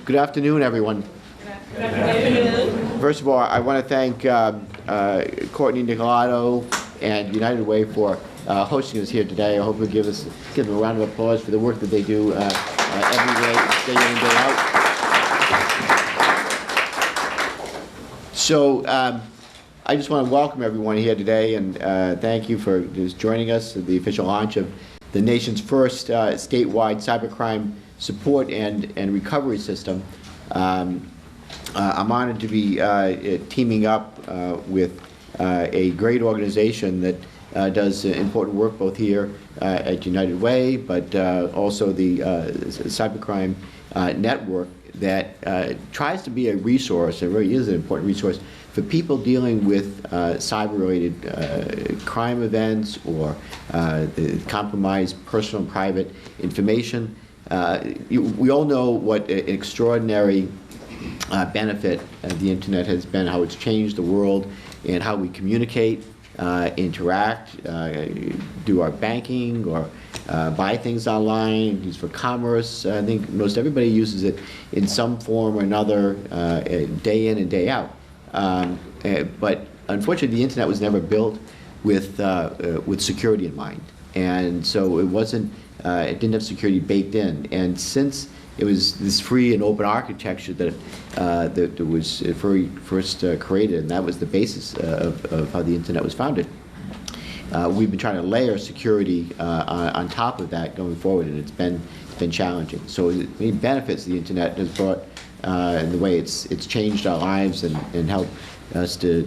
Good afternoon, everyone. Good afternoon. First of all, I want to thank Courtney Nicolato and United Way for hosting us here today. I hope you'll give them a round of applause for the work that they do every day, day in and day out. So I just want to welcome everyone here today and thank you for just joining us at the official launch of the nation's first statewide cybercrime support and recovery system. I'm honored to be teaming up with a great organization that does important work both here at United Way, but also the cybercrime network that tries to be a resource. It really is an important resource for people dealing with cyber-related crime events or compromised personal and private information. We all know what an extraordinary benefit the internet has been, how it's changed the world and how we communicate, interact, do our banking or buy things online, use for commerce. I think most everybody uses it in some form or another day in and day out. But unfortunately, the internet was never built with security in mind, and so it wasn't. It didn't have security baked in, and since it was this free and open architecture that was first created, and that was the basis of how the internet was founded. We've been trying to layer security on top of that going forward, and it's been challenging. So the benefits the internet has brought, and the way it's changed our lives and helped us to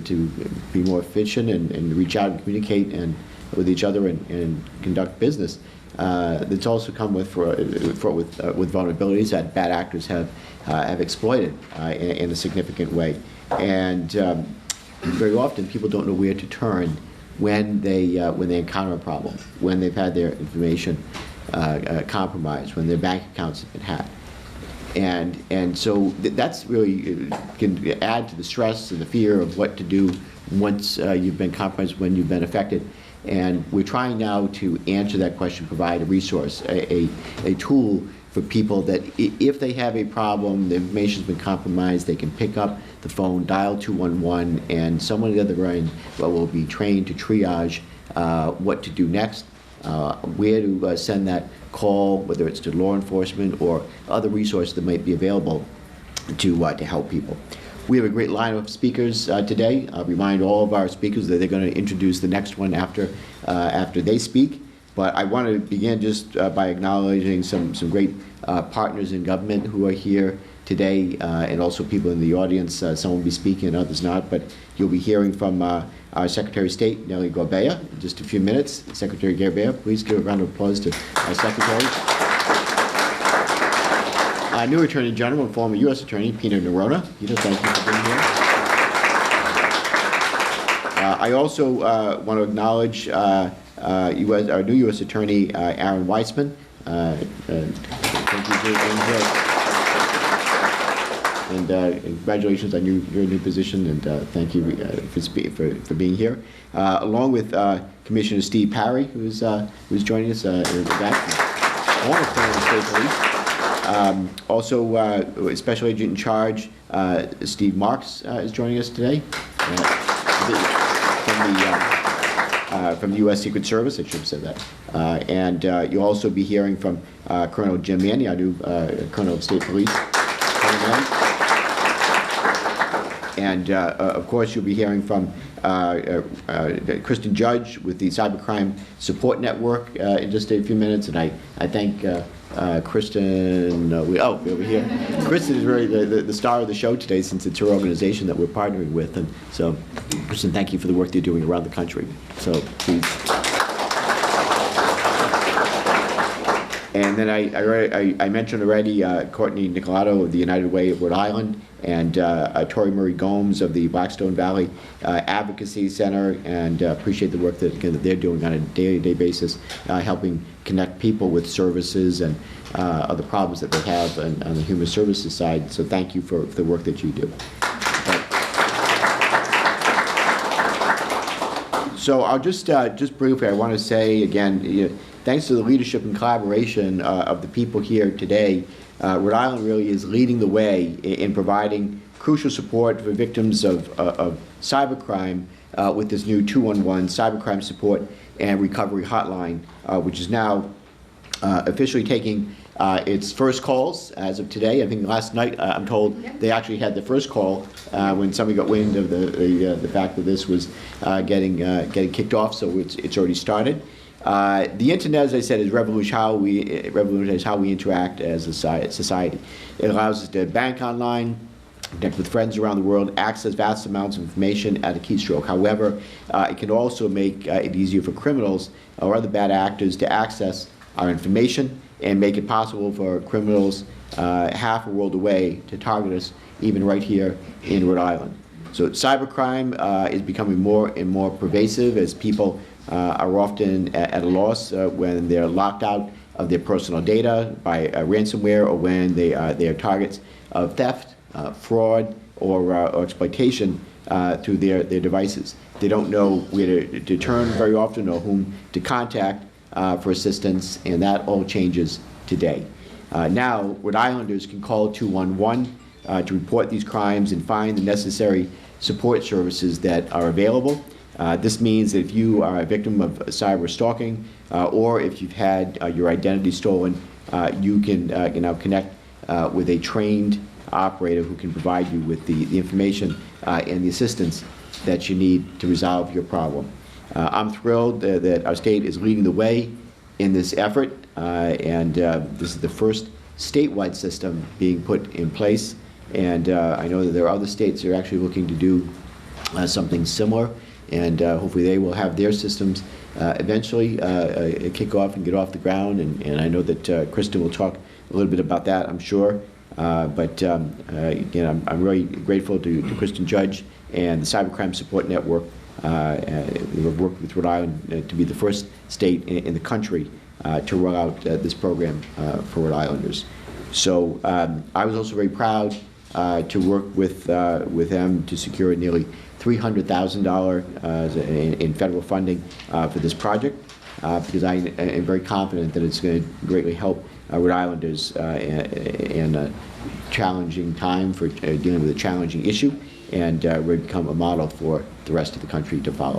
be more efficient and reach out and communicate and with each other and conduct business. It's also come with vulnerabilities that bad actors have exploited in a significant way, and very often people don't know where to turn when they encounter a problem, when they've had their information compromised, when their bank accounts have been hacked, and so that's really can add to the stress and the fear of what to do once you've been compromised, when you've been affected. And we're trying now to answer that question, provide a resource, a tool for people that if they have a problem, the information's been compromised, they can pick up the phone, dial 211, and someone at the other end will be trained to triage what to do next, where to send that call, whether it's to law enforcement or other resources that might be available to help people. We have a great lineup of speakers today. I'll remind all of our speakers that they're going to introduce the next one after they speak. But I want to begin just by acknowledging some great partners in government who are here today, and also people in the audience. Some will be speaking and others not. But you'll be hearing from our Secretary of State, Nellie Gorbea, in just a few minutes. Secretary Gorbea, please give a round of applause to our Secretary. New Attorney General and former U.S. Attorney Peter Nerona. Peter, thank you for being here. I also want to acknowledge our new U.S. Attorney Aaron Weissman. Thank you for being here. And congratulations on your new position, and thank you for being here. Along with Commissioner Steve Parry, who's joining us in the back, former State Police. Also, Special Agent in Charge, Steve Marks, is joining us today from the U.S. Secret Service. I should have said that. And you'll also be hearing from Colonel Jim Manny, our new Colonel of State Police. And of course, you'll be hearing from Kristen Judge with the Cybercrime Support Network in just a few minutes. And I thank Kristen, over here. Kristen is really the star of the show today, since it's her organization that we're partnering with. And so, Kristen, thank you for the work you're doing around the country. So, please. And then I mentioned already Courtney Nicolato of the United Way of Rhode Island, and Tori Murray Gomes of the Blackstone Valley Advocacy Center, and appreciate the work that they're doing on a day-to-day basis, helping connect people with services and other problems that they have on the human services side. So thank you for the work that you do. So I'll just briefly, I want to say again, thanks to the leadership and collaboration of the people here today, Rhode Island really is leading the way in providing crucial support for victims of cybercrime with this new 211 cybercrime support and recovery hotline, which is now officially taking its first calls as of today. I think last night, I'm told, they actually had the first call when somebody got wind of the fact that this was getting kicked off, so it's already started. The internet, as I said, is revolutionized how we interact as a society. It allows us to bank online, connect with friends around the world, access vast amounts of information at a keystroke. However, it can also make it easier for criminals or other bad actors to access our information and make it possible for criminals half a world away to target us, even right here in Rhode Island. So cybercrime is becoming more and more pervasive as people are often at a loss when they're locked out of their personal data by ransomware, or when they are targets of theft, fraud, or exploitation through their devices. They don't know where to turn very often or whom to contact for assistance, and that all changes today. Now, Rhode Islanders can call 211 to report these crimes and find the necessary support services that are available. This means that if you are a victim of cyber stalking, or if you've had your identity stolen, you can now connect with a trained operator who can provide you with the information and the assistance that you need to resolve your problem. I'm thrilled that our state is leading the way in this effort, and this is the first statewide system being put in place, and I know that there are other states that are actually looking to do something similar, and hopefully they will have their systems eventually kick off and get off the ground, and I know that Kristen will talk a little bit about that, I'm sure. But again, I'm really grateful to Kristen Judge and the Cybercrime Support Network. We've worked with Rhode Island to be the first state in the country to roll out this program for Rhode Islanders. So I was also very proud to work with them to secure nearly $300,000 in federal funding for this project, because I am very confident that it's going to greatly help Rhode Islanders in a challenging time for dealing with a challenging issue, and will become a model for the rest of the country to follow.